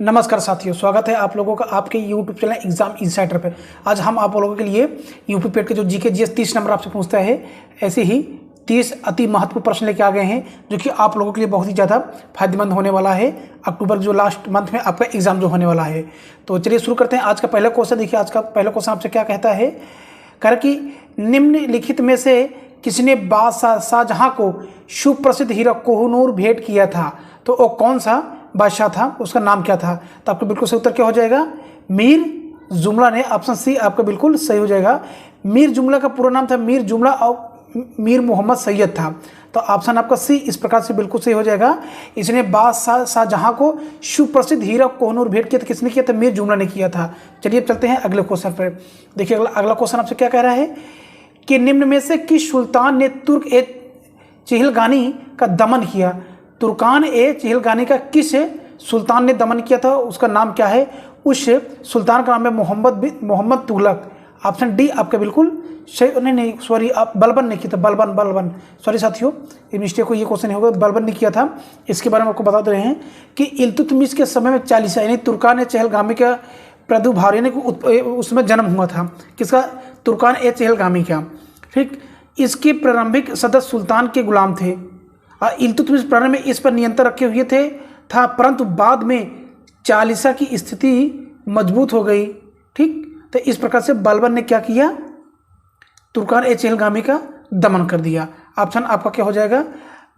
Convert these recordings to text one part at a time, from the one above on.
नमस्कार साथियों, स्वागत है आप लोगों का आपके यूट्यूब चैनल एग्जाम इनसाइडर पे। आज हम आप लोगों के लिए यूपी पेट के जो जीके जीएस 30 नंबर आपसे पूछता है, ऐसे ही 30 अति महत्वपूर्ण प्रश्न लेके आ गए हैं जो कि आप लोगों के लिए बहुत ही ज़्यादा फायदेमंद होने वाला है अक्टूबर जो लास्ट मंथ में आपका एग्जाम जो होने वाला है। तो चलिए शुरू करते हैं। आज का पहला क्वेश्चन देखिए, आज का पहला क्वेश्चन आपसे क्या कहता है, कह कि निम्नलिखित में से किसने बादशाह शाहजहां को सुप्रसिद्ध हीरा कोहिनूर भेंट किया था, तो वो कौन सा बादशाह था, उसका नाम क्या था। तो आपका बिल्कुल सही उत्तर क्या हो जाएगा, मीर जुमला ने। ऑप्शन सी आपका बिल्कुल सही हो जाएगा। मीर जुमला का पूरा नाम था मीर जुमला और मीर मोहम्मद सैयद था। तो ऑप्शन आपका सी इस प्रकार से बिल्कुल सही हो जाएगा। इसने बादशाह शाहजहां को सुप्रसिद्ध हीरा कोहिनूर भेंट किया था, किसने किया था, मीर जुमला ने किया था। चलिए अब चलते हैं अगले क्वेश्चन पर। देखिए अगला क्वेश्चन आपसे क्या कह रहा है कि निम्न में से किस सुल्तान ने तुर्क ए चहलगानी का दमन किया। तुर्कान ए चहलगानी का किस सुल्तान ने दमन किया था, उसका नाम क्या है। उस सुल्तान का नाम है मोहम्मद तुगलक। ऑप्शन डी आपका बिल्कुल सही। नहीं सॉरी, आप बलबन ने किया था, बलबन सॉरी साथियों, ये मिस्टेक को, ये क्वेश्चन नहीं होगा, बलबन ने किया था। इसके बारे में आपको बता दे रहे हैं कि इल्तुतमिश के समय में 40 यानी तुर्कान ए चहलगामी का प्रादुर्भाव यानी उसमें जन्म हुआ था, किसका, तुर्कान ए चहलगामी का। ठीक, इसके प्रारंभिक सदस्य सुल्तान के गुलाम थे। इल्तुतमिश प्रारंभ में इस पर नियंत्रण रखे हुए था, परंतु बाद में चालीसा की स्थिति मजबूत हो गई। ठीक, तो इस प्रकार से बलबन ने क्या किया, तुर्कान ए चहलगामी का दमन कर दिया। ऑप्शन आपका क्या हो जाएगा,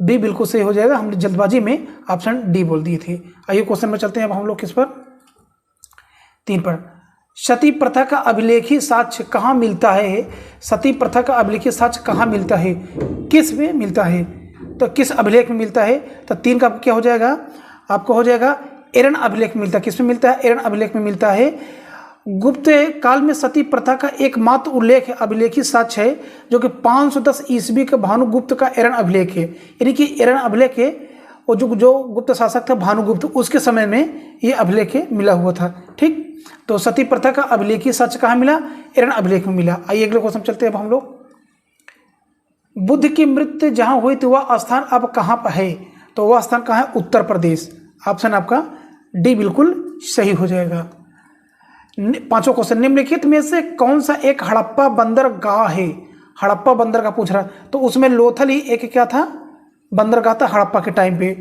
बी बिल्कुल सही हो जाएगा। हमने जल्दबाजी में ऑप्शन डी बोल दिए थे। आइए क्वेश्चन में चलते हैं अब हम लोग किस पर, 3 पर। सती प्रथा का अभिलेखी साक्ष्य कहाँ मिलता है। सती प्रथा का अभिलेखी साक्ष्य कहाँ मिलता है, किस में मिलता है, तो किस अभिलेख में मिलता है। तो 3 का क्या हो जाएगा, आपको हो जाएगा एरन अभिलेख में मिलता है। किस में मिलता है, एरन अभिलेख में मिलता है। गुप्त काल में सती प्रथा का एकमात्र उल्लेख अभिलेखी साक्ष्य है जो कि 510 ईस्वी के भानुगुप्त का एरन अभिलेख है। यानी कि एरन अभिलेख है, और जो गुप्त शासक था भानुगुप्त, उसके समय में ये अभिलेख मिला हुआ था। ठीक, तो सती प्रथा का अभिलेखी साक्ष्य कहाँ मिला, एरन अभिलेख में मिला। आइए अगले क्वेश्चन चलते हैं अब हम लोग। बुद्ध की मृत्यु जहाँ हुई थी वह स्थान अब कहाँ पर है, तो वह स्थान कहाँ है, उत्तर प्रदेश। ऑप्शन आपका डी बिल्कुल सही हो जाएगा। 5वां क्वेश्चन, निम्नलिखित में से कौन सा एक हड़प्पा बंदरगाह है। हड़प्पा बंदरगाह पूछ रहा, तो उसमें लोथल ही एक क्या था, बंदरगाह था हड़प्पा के टाइम पे।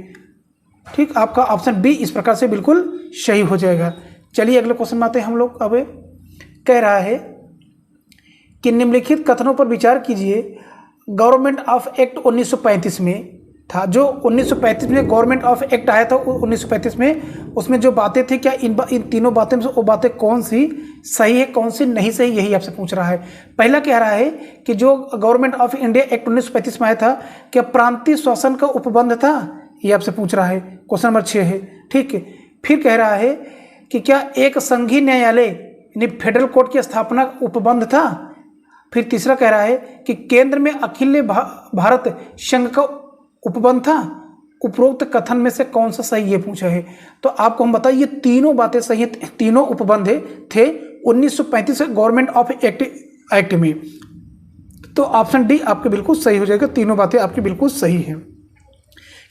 ठीक, आपका ऑप्शन बी इस प्रकार से बिल्कुल सही हो जाएगा। चलिए अगले क्वेश्चन में आते हैं हम लोग। अब कह रहा है कि निम्नलिखित कथनों पर विचार कीजिए। गवर्नमेंट ऑफ एक्ट 1935 में था, जो 1935 में गवर्नमेंट ऑफ एक्ट आया था 1935 में, उसमें जो बातें थी, क्या इन तीनों बातें में से वो बातें कौन सी सही है, कौन सी नहीं सही, यही आपसे पूछ रहा है। पहला कह रहा है कि जो गवर्नमेंट ऑफ इंडिया एक्ट 1935 में आया था, क्या प्रांतीय शासन का उपबंध था, ये आपसे पूछ रहा है। क्वेश्चन नंबर 6 है। ठीक है, फिर कह रहा है कि क्या एक संघीय न्यायालय यानी फेडरल कोर्ट की स्थापना उपबंध था। फिर तीसरा कह रहा है कि केंद्र में अखिल भारत संघ का उपबंध था। उपरोक्त कथन में से कौन सा सही, ये पूछा है। तो आपको हम बताइए, तीनों बातें सही, तीनों उपबंध थे 1935 गवर्नमेंट ऑफ एक्ट में। तो ऑप्शन डी आपके बिल्कुल सही हो जाएगा। तीनों बातें आपकी बिल्कुल सही हैं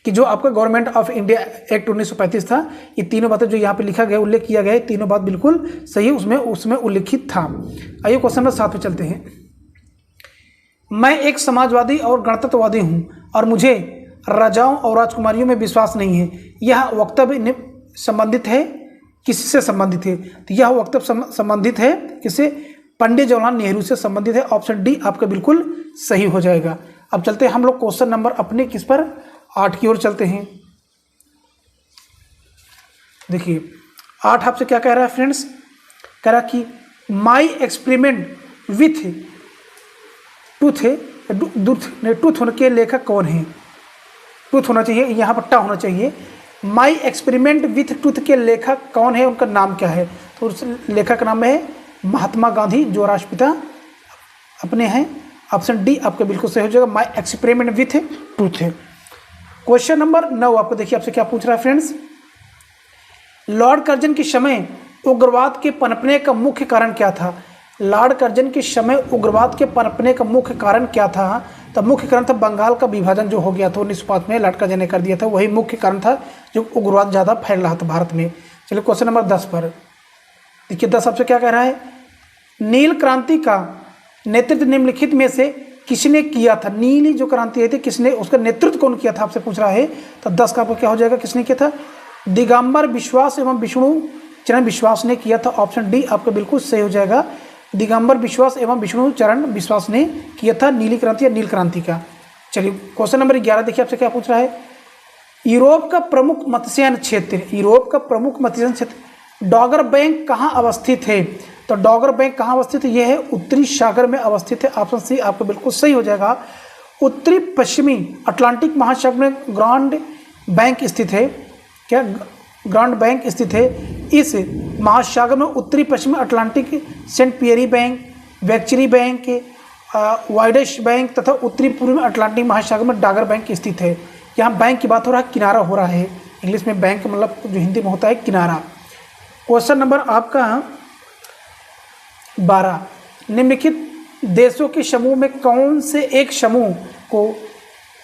कि जो आपका गवर्नमेंट ऑफ इंडिया एक्ट 1935 था, ये तीनों बातें जो यहाँ पे लिखा गया, उल्लेख किया गया है, तीनों बात बिल्कुल सही है, उसमें उल्लिखित था। आइए क्वेश्चन नंबर 7 पे चलते हैं। मैं एक समाजवादी और गणतंत्रवादी हूँ और मुझे राजाओं और राजकुमारियों में विश्वास नहीं है। यह वक्तव्य संबंधित है, किससे संबंधित है, तो यह वक्तव्य संबंधित है किससे, पंडित जवाहरलाल नेहरू से संबंधित है। ऑप्शन डी आपका बिल्कुल सही हो जाएगा। अब चलते हैं हम लोग क्वेश्चन नंबर अपने किस पर, 8 की ओर चलते हैं। देखिए 8 आपसे क्या कह रहा है फ्रेंड्स, कह रहा कि माई एक्सपेरिमेंट विथ ट्रूथ होने के लेखक कौन है। ट्रूथ होना चाहिए, यहाँ पर टा होना चाहिए। माई एक्सपेरिमेंट विथ ट्रूथ के लेखक कौन है, उनका नाम क्या है। तो उस लेखक का नाम है महात्मा गांधी, जो राष्ट्रपिता अपने हैं। ऑप्शन डी आपका बिल्कुल सही हो जाएगा, माई एक्सपेरिमेंट विथ ट्रूथ है। क्वेश्चन नंबर 9 आपको देखिए आपसे क्या पूछ रहा है फ्रेंड्स। लॉर्ड कर्जन के समय उग्रवाद के पनपने का मुख्य कारण क्या था। लॉर्ड कर्जन के समय उग्रवाद के पनपने का मुख्य कारण क्या था, तब मुख्य कारण था बंगाल का विभाजन जो हो गया था 1905 में, लॉर्ड कर्जन ने कर दिया था, वही मुख्य कारण था जो उग्रवाद ज़्यादा फैल रहा था भारत में। चलिए क्वेश्चन नंबर 10 पर देखिए, 10 आपसे क्या कह रहा है, नील क्रांति का नेतृत्व निम्नलिखित में से किसने किया था। नीली जो क्रांति आई थी किसने, उसका नेतृत्व कौन किया था आपसे पूछ रहा है। तो 10 का आपको क्या हो जाएगा, किसने किया था, दिगंबर विश्वास एवं विष्णु चरण विश्वास ने किया था। ऑप्शन डी आपका बिल्कुल सही हो जाएगा, दिगंबर विश्वास एवं विष्णु चरण विश्वास ने किया था नीली क्रांति या नील क्रांति का। चलिए क्वेश्चन नंबर 11 देखिए, आपसे क्या पूछ रहा है, यूरोप का प्रमुख मत्स्यन क्षेत्र, यूरोप का प्रमुख मत्स्यन क्षेत्र डॉगर बैंक कहाँ अवस्थित है। तो डॉगर बैंक कहाँ अवस्थित है, यह है उत्तरी सागर में अवस्थित है। ऑप्शन सी आपको बिल्कुल सही हो जाएगा, उत्तरी पश्चिमी अटलांटिक महासागर में ग्रांड बैंक स्थित है। क्या ग्रांड बैंक स्थित है इस महासागर में, उत्तरी पश्चिमी अटलांटिक सेंट पियरी बैंक, वेक्चरी बैंक, वाइडेश बैंक तथा उत्तरी पूर्वी में अटलांटिक महासागर में डॉगर बैंक स्थित है। यहाँ बैंक की बात हो रहा है, किनारा हो रहा है, इंग्लिश में बैंक मतलब जो हिंदी में होता है किनारा। क्वेश्चन नंबर आपका 12, निम्नलिखित देशों के समूह में कौन से एक समूह को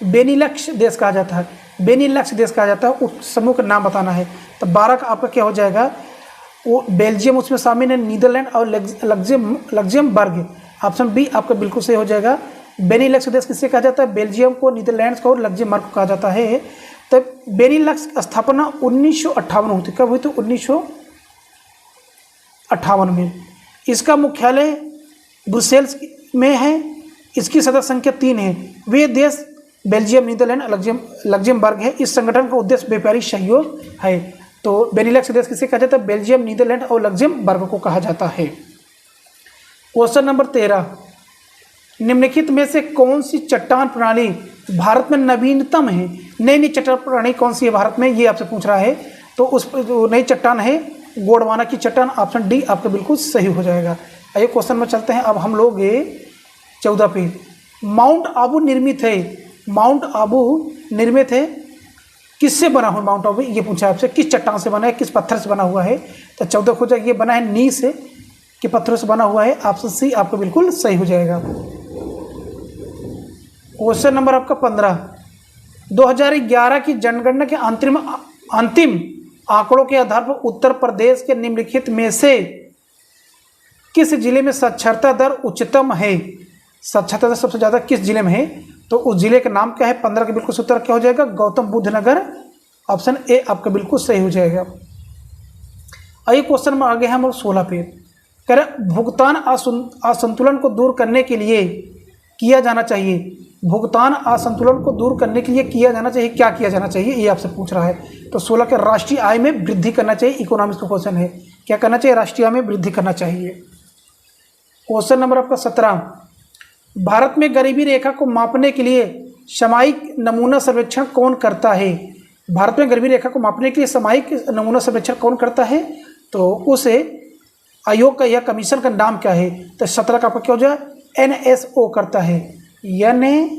बेनिलक्स देश कहा जाता है, बेनिलक्स देश कहा जाता है, उस समूह का नाम बताना है। तो 12 का आपका क्या हो जाएगा, वो बेल्जियम उसमें शामिल है, नीदरलैंड और लग्जमबर्ग। ऑप्शन बी आपका बिल्कुल सही हो जाएगा, बेनिलक्स देश किससे कहा जाता है, बेल्जियम को, नीदरलैंड्स को और लग्जमबर्ग को कहा जाता है। तब बेनिलक्स स्थापना 1958 हुई थी, कब हुई थी, 1958 में। इसका मुख्यालय ब्रुसेल्स में है, इसकी सदस्य संख्या 3 है। वे देश बेल्जियम, नीदरलैंड, लग्जमबर्ग है। इस संगठन का उद्देश्य व्यापारिक सहयोग है। तो बेनिलक्स देश किसे कहा जाता है, बेल्जियम, नीदरलैंड और लग्जमबर्ग को कहा जाता है। क्वेश्चन नंबर 13, निम्नलिखित में से कौन सी चट्टान प्रणाली भारत में नवीनतम है। नई नई चट्टान प्रणाली कौन सी है भारत में, ये आपसे पूछ रहा है। तो उस जो नई चट्टान है गोंडवाना की चट्टान। ऑप्शन डी आपका बिल्कुल सही हो जाएगा। आइए क्वेश्चन में चलते हैं। अब हम लोग 14 पे, माउंट आबू निर्मित है, माउंट आबू निर्मित है किससे बना हुआ माउंट आबू, ये पूछा आपसे, किस चट्टान से बना है, किस पत्थर से बना हुआ है। तो 14 हो जाएगा, ये बना है नी से, के पत्थरों से बना हुआ है। ऑप्शन सी आपको बिल्कुल सही हो जाएगा। क्वेश्चन नंबर आपका 15, 2011 की जनगणना के अंतिम आंकड़ों के आधार पर उत्तर प्रदेश के निम्नलिखित में से किस जिले में साक्षरता दर उच्चतम है। साक्षरता दर सबसे ज़्यादा किस जिले में है, तो उस जिले का नाम क्या है। 15 का बिल्कुल उत्तर क्या हो जाएगा, गौतम बुद्ध नगर। ऑप्शन ए आपका बिल्कुल सही हो जाएगा। आइए क्वेश्चन में आगे हम 16 पे, कह रहे भुगतान असंतुलन को दूर करने के लिए किया जाना चाहिए। भुगतान असंतुलन को दूर करने के लिए किया जाना चाहिए, क्या किया जाना चाहिए, ये आपसे पूछ रहा है। तो 16 के राष्ट्रीय आय में वृद्धि करना चाहिए, इकोनॉमिक्स का क्वेश्चन है। क्या करना चाहिए, राष्ट्रीय आय में वृद्धि करना चाहिए। क्वेश्चन नंबर आपका 17, भारत में गरीबी रेखा को मापने के लिए सामयिक नमूना सर्वेक्षण कौन करता है। भारत में गरीबी रेखा को मापने के लिए सामयिक नमूना सर्वेक्षण कौन करता है, तो उस आयोग का या कमीशन का नाम क्या है। तो 17 का आपका क्या हो जाए, NSO करता है, NSO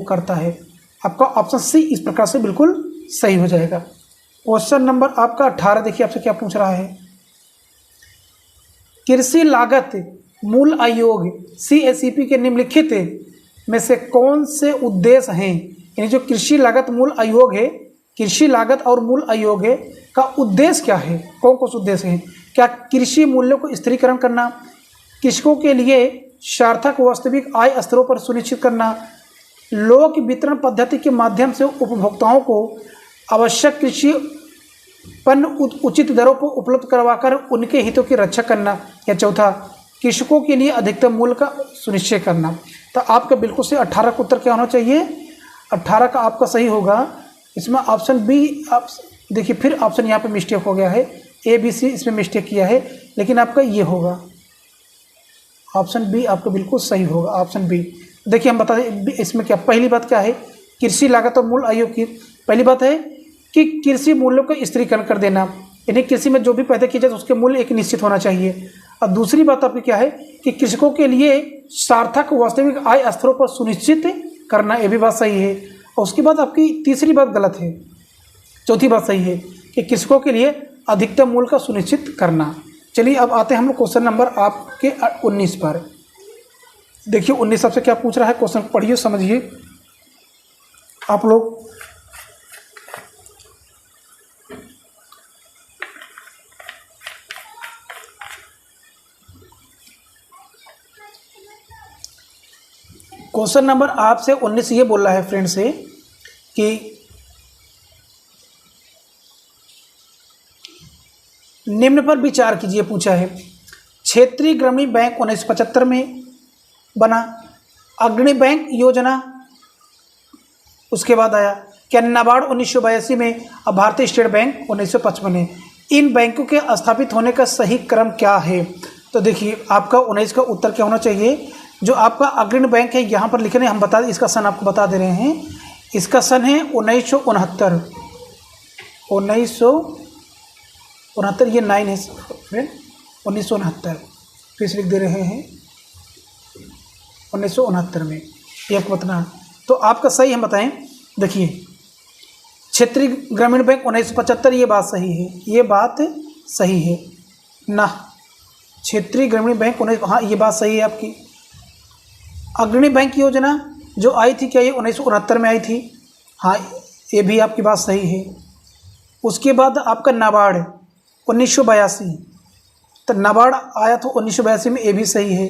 करता है। आपका ऑप्शन सी इस प्रकार से बिल्कुल सही हो जाएगा। क्वेश्चन नंबर आपका 18 देखिए, आपसे क्या पूछ रहा है, कृषि लागत मूल आयोग CACP के निम्नलिखित में से कौन से उद्देश्य हैं। यानी जो कृषि लागत मूल आयोग है, कृषि लागत और मूल आयोग है का उद्देश्य क्या है, कौन कौन से उद्देश्य हैं। क्या कृषि मूल्यों को स्थिरीकरण करना, कृषकों के लिए सार्थक वास्तविक आय स्तरों पर सुनिश्चित करना, लोक वितरण पद्धति के माध्यम से उपभोक्ताओं को आवश्यक कृषि पण्य उचित दरों पर उपलब्ध करवाकर उनके हितों की रक्षा करना, या चौथा कृषकों के लिए अधिकतम मूल्य का सुनिश्चित करना। तो आपका बिल्कुल से 18 का उत्तर क्या होना चाहिए, 18 का आपका सही होगा। इसमें ऑप्शन बी, आप देखिए फिर ऑप्शन यहाँ पे मिस्टेक हो गया है, ABC इसमें मिस्टेक किया है, लेकिन आपका ये होगा ऑप्शन बी आपका बिल्कुल सही होगा, ऑप्शन बी। देखिए हम बता दें इसमें क्या, पहली बात क्या है, कृषि लागत और मूल आयोग की पहली बात है कि कृषि मूल्यों को स्थिरीकरण कर देना, यानी कृषि में जो भी पैदा किया जाए उसके मूल्य एक निश्चित होना चाहिए। और दूसरी बात आपकी क्या है कि कृषकों के लिए सार्थक वास्तविक आय स्तरों पर सुनिश्चित करना, ये भी बात सही है। और उसके बाद आपकी तीसरी बात गलत है, चौथी बात सही है कि कृषकों के लिए अधिकतम मूल्य का सुनिश्चित करना। चलिए अब आते हैं हम लोग क्वेश्चन नंबर आपके 19 पर। देखिए 19 सबसे क्या पूछ रहा है, क्वेश्चन पढ़िए समझिए। आप लोग क्वेश्चन नंबर आपसे 19 ये बोल रहा है फ्रेंड से कि निम्न पर विचार कीजिए, पूछा है। क्षेत्रीय ग्रामीण बैंक 1975 में बना, अग्रणी बैंक योजना उसके बाद आया, क्या नाबार्ड 1982 में, अब भारतीय स्टेट बैंक 1955 में। इन बैंकों के स्थापित होने का सही क्रम क्या है? तो देखिए आपका 19 का उत्तर क्या होना चाहिए। जो आपका अग्रणी बैंक है यहाँ पर लिखे, हम बता, इसका सन आपको बता दे रहे हैं। इसका सन है 1969, 1969, ये 9 है फ्रेंड, 1969 फिर से लिख दे रहे हैं 1969 में, ये आपको बताना। तो आपका सही हम बताएं, देखिए क्षेत्रीय ग्रामीण बैंक 1975, ये बात सही है, ये बात सही है ना। क्षेत्रीय ग्रामीण बैंक 19, हाँ ये बात सही है आपकी। अग्रणी बैंक योजना जो आई थी, क्या ये 1969 में आई थी? हाँ ये भी आपकी बात सही है। उसके बाद आपका नाबार्ड 1982, तो नाबार्ड आया तो 1982 में, ये भी सही है।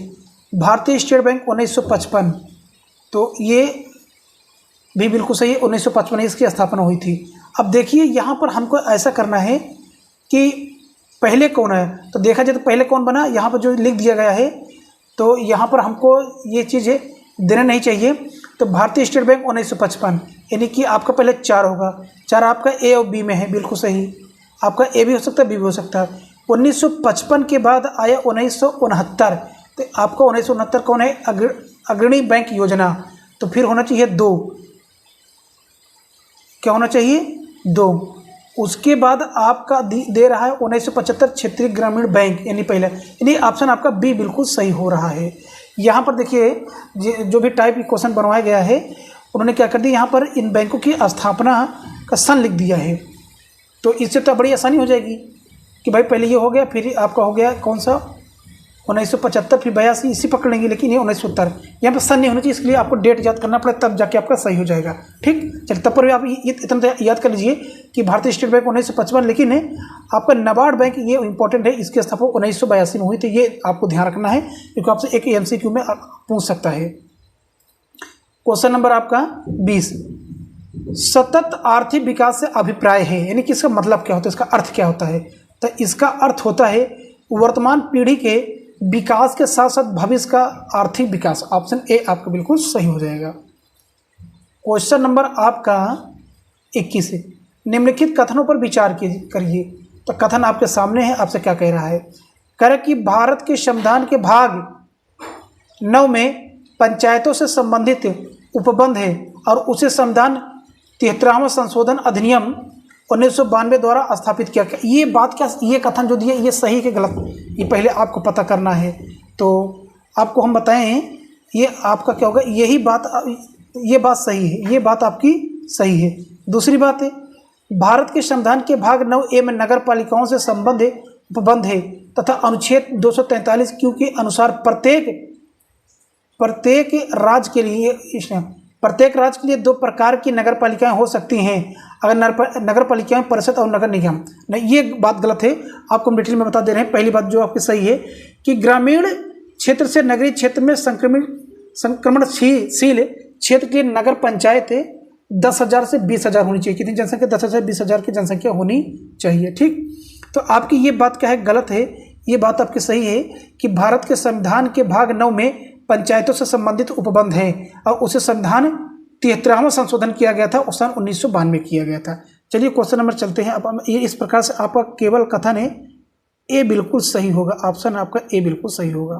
भारतीय स्टेट बैंक 1955, तो ये भी बिल्कुल सही है, 1955 में इसकी स्थापना हुई थी। अब देखिए यहाँ पर हमको ऐसा करना है कि पहले कौन है, तो देखा जाए तो पहले कौन बना, यहाँ पर जो लिख दिया गया है, तो यहाँ पर हमको ये चीज़ देना नहीं चाहिए। तो भारतीय स्टेट बैंक 1955, यानी कि आपका पहले 4 होगा, 4 आपका ए और बी में है, बिल्कुल सही। आपका ए भी हो सकता है, बी भी हो सकता है। 1955 के बाद आया 1969, तो आपका 1969 कौन है? अग्रणी बैंक योजना, तो फिर होना चाहिए 2, क्या होना चाहिए? 2। उसके बाद आपका दे रहा है 1975 क्षेत्रीय ग्रामीण बैंक, यानी पहले, यानी ऑप्शन आपका बी बिल्कुल सही हो रहा है। यहाँ पर देखिए जो भी टाइप की क्वेश्चन बनवाया गया है, उन्होंने क्या कर दिया, यहाँ पर इन बैंकों की स्थापना का सन लिख दिया है। तो इससे तो बड़ी आसानी हो जाएगी कि भाई पहले ये हो गया, फिर आपका हो गया कौन सा 1975, फिर 82, इसी पकड़ लेंगे। लेकिन ये 1970 यहाँ पर सन नहीं होना चाहिए, इसलिए आपको डेट याद करना पड़े, तब जाके आपका सही हो जाएगा। ठीक, चलिए तब पर भी आप इतना याद कर लीजिए कि भारतीय स्टेट बैंक 1955, लेकिन आपका नाबार्ड बैंक ये इंपॉर्टेंट है, इसकी स्थापना 1982 में हुई, तो ये आपको ध्यान रखना है, क्योंकि आपसे एक MCQ में पूछ सकता है। क्वेश्चन नंबर आपका 20, सतत आर्थिक विकास से अभिप्राय है, यानी कि इसका मतलब क्या होता है, इसका अर्थ क्या होता है? तो इसका अर्थ होता है वर्तमान पीढ़ी के विकास के साथ साथ भविष्य का आर्थिक विकास। ऑप्शन ए आपका बिल्कुल सही हो जाएगा। क्वेश्चन नंबर आपका 21, निम्नलिखित कथनों पर विचार करिए। तो कथन आपके सामने है, आपसे क्या कह रहा है? कह रहा है कि भारत के संविधान के भाग 9 में पंचायतों से संबंधित उपबंध है और उसे संविधान 73वां संशोधन अधिनियम 1992 द्वारा स्थापित किया गया। ये बात क्या, ये कथन जो दिए, ये सही कि गलत, ये पहले आपको पता करना है। तो आपको हम बताएं, ये आपका क्या होगा, यही बात, ये बात सही है, ये बात आपकी सही है। दूसरी बात है, भारत के संविधान के भाग 9A में नगर पालिकाओं से संबंध उपबंध है तथा अनुच्छेद 243 Q के अनुसार प्रत्येक राज्य के लिए 2 प्रकार की नगर पालिकाएँ हो सकती हैं, अगर नगर पालिकाएँ परिषद और नगर निगम। नहीं, ये बात गलत है, आपको डिटेल में बता दे रहे हैं। पहली बात जो आपकी सही है कि ग्रामीण क्षेत्र से नगरीय क्षेत्र में संक्रमणशील क्षेत्र के नगर पंचायत 10,000 से 20,000 होनी चाहिए। कितनी जनसंख्या? 10,000 20,000 की जनसंख्या होनी चाहिए। ठीक, तो आपकी ये बात क्या है, गलत है। ये बात आपकी सही है कि भारत के संविधान के भाग 9 में पंचायतों से संबंधित उपबंध है और उसे संविधान 73वां संशोधन किया गया था, उस सन 1992 में किया गया था। चलिए क्वेश्चन नंबर चलते हैं। अब ये इस प्रकार से आपका केवल कथन है ए बिल्कुल सही होगा, ऑप्शन आपका ए बिल्कुल सही होगा।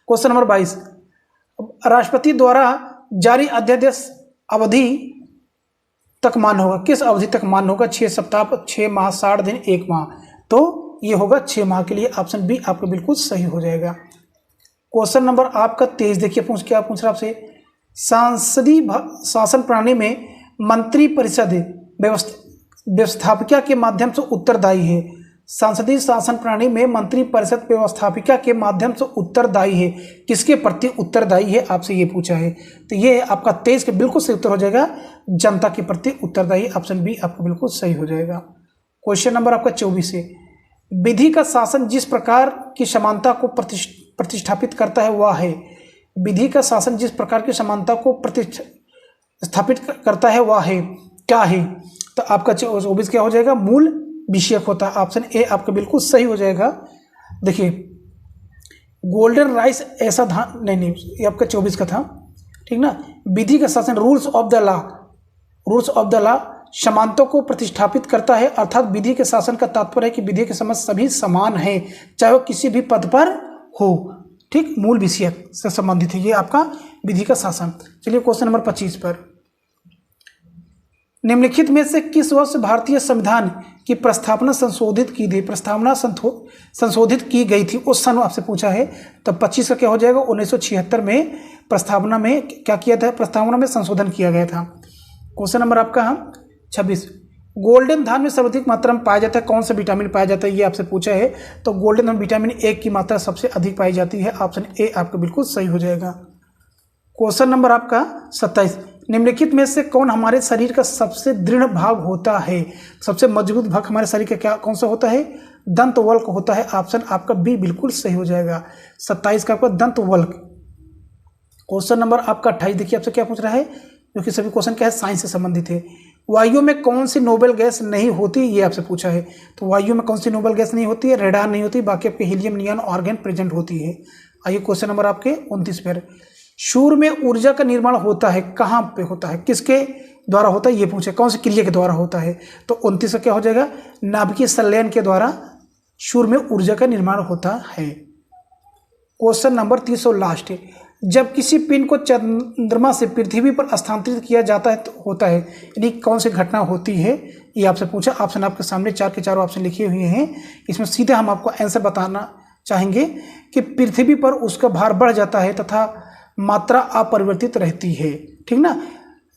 क्वेश्चन नंबर 22, राष्ट्रपति द्वारा जारी अध्यादेश अवधि तक मान्य होगा, किस अवधि तक मान्य होगा? 6 सप्ताह, 6 माह, 60 दिन, 1 माह। तो ये होगा 6 माह के लिए, ऑप्शन बी आपका बिल्कुल सही हो जाएगा। क्वेश्चन नंबर आपका 23 देखिए, क्या पूछ रहा है आपसे? सांसदीय शासन प्रणाली में मंत्री परिषद व्यवस्थापिका के माध्यम से उत्तरदायी है। संसदीय शासन प्रणाली में मंत्री परिषद व्यवस्थापिका के माध्यम से उत्तरदायी है, किसके प्रति उत्तरदायी है? आपसे ये पूछा है। तो ये आपका 23 के बिल्कुल सही उत्तर हो जाएगा, जनता के प्रति उत्तरदायी, ऑप्शन बी आपका बिल्कुल सही हो जाएगा। क्वेश्चन नंबर आपका 24 है, विधि का शासन जिस प्रकार की समानता को प्रतिष्ठापित करता है वह है। विधि का शासन जिस प्रकार की समानता को प्रतिस्थापित करता है वह है क्या है? तो आपका 24 क्या हो जाएगा? मूल विषयक होता है। ऑप्शन ए आपका बिल्कुल सही हो जाएगा। देखिए गोल्डन राइस ऐसा धान, नहीं ये आपका 24 का था, ठीक ना। विधि का शासन रूल्स ऑफ द लॉ समानता को प्रतिष्ठापित करता है, अर्थात विधि के शासन का तात्पर्य है कि विधि के समझ सभी समान है, चाहे वो किसी भी पद पर हो, ठीक। मूल विषयक से संबंधित है ये आपका विधि का शासन। चलिए क्वेश्चन नंबर 25 पर, निम्नलिखित में से किस वर्ष भारतीय संविधान की प्रस्तावना संशोधित की गई? प्रस्तावना संशोधित की गई थी, उस सन आपसे पूछा है। तो 25 का क्या हो जाएगा? 1976 में प्रस्तावना में क्या किया था? प्रस्तावना में संशोधन किया गया था। क्वेश्चन नंबर आपका 26, गोल्डन धान में सर्वाधिक मात्रा में पाया जाता है कौन सा विटामिन पाया जाता है? ये आपसे पूछा है। तो गोल्डन धान विटामिन ए की मात्रा सबसे अधिक पाई जाती है। ऑप्शन ए आपका बिल्कुल सही हो जाएगा। क्वेश्चन नंबर आपका 27, निम्नलिखित में से कौन हमारे शरीर का सबसे दृढ़ भाग होता है? सबसे मजबूत भाग हमारे शरीर का क्या कौन सा होता है? दंतवल्क होता है। ऑप्शन आपका बी बिल्कुल सही हो जाएगा। 27 का आपका दंतवल्क। क्वेश्चन नंबर आपका 28, देखिए आपसे क्या पूछ रहा है, जो कि सभी क्वेश्चन क्या है? साइंस से संबंधित है। वायु में कौन सी नोबल गैस नहीं होती? ये आपसे पूछा है। तो वायु में कौन सी नोबल गैस नहीं होती है? रेडान नहीं होती, बाकी आपके हीलियम, नियॉन, आर्गन प्रेजेंट होती है। आइए क्वेश्चन नंबर आपके 29 पर, सूर्य में ऊर्जा का निर्माण होता है, कहाँ पे होता है, किसके द्वारा होता है? ये पूछे कौन सी क्रिया के द्वारा होता है? तो 29 का क्या हो जाएगा? नाभिकीय संलयन के द्वारा सूर्य में ऊर्जा का निर्माण होता है। क्वेश्चन नंबर 30 और लास्ट है, जब किसी पिंड को चंद्रमा से पृथ्वी पर स्थानांतरित किया जाता है तो होता है, यानी कौन सी घटना होती है? ये आपसे पूछा। ऑप्शन आपके सामने 4 के 4 ऑप्शन लिखे हुए हैं। इसमें सीधे हम आपको आंसर बताना चाहेंगे कि पृथ्वी पर उसका भार बढ़ जाता है तथा मात्रा अपरिवर्तित रहती है, ठीक ना।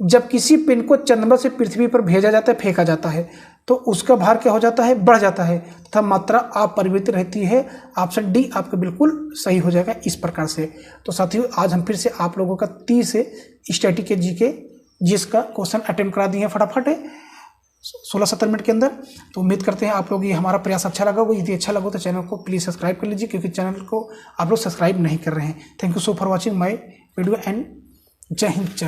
जब किसी पिंड को चंद्रमा से पृथ्वी पर भेजा जाता है, फेंका जाता है, तो उसका भार क्या हो जाता है? बढ़ जाता है तथा मात्रा अपरिवर्तित रहती है। ऑप्शन डी आपका बिल्कुल सही हो जाएगा इस प्रकार से। तो साथियों आज हम फिर से आप लोगों का 30 स्टैटिक के जीके जिसका क्वेश्चन अटेम्प्ट करा दिए हैं फटाफट 16-17 मिनट के अंदर। तो उम्मीद करते हैं आप लोग ये हमारा प्रयास अच्छा लगा होगा। यदि अच्छा लगा तो चैनल को प्लीज़ सब्सक्राइब कर लीजिए, क्योंकि चैनल को आप लोग सब्सक्राइब नहीं कर रहे हैं। Thank you so for watching my video and जय हिंद जय।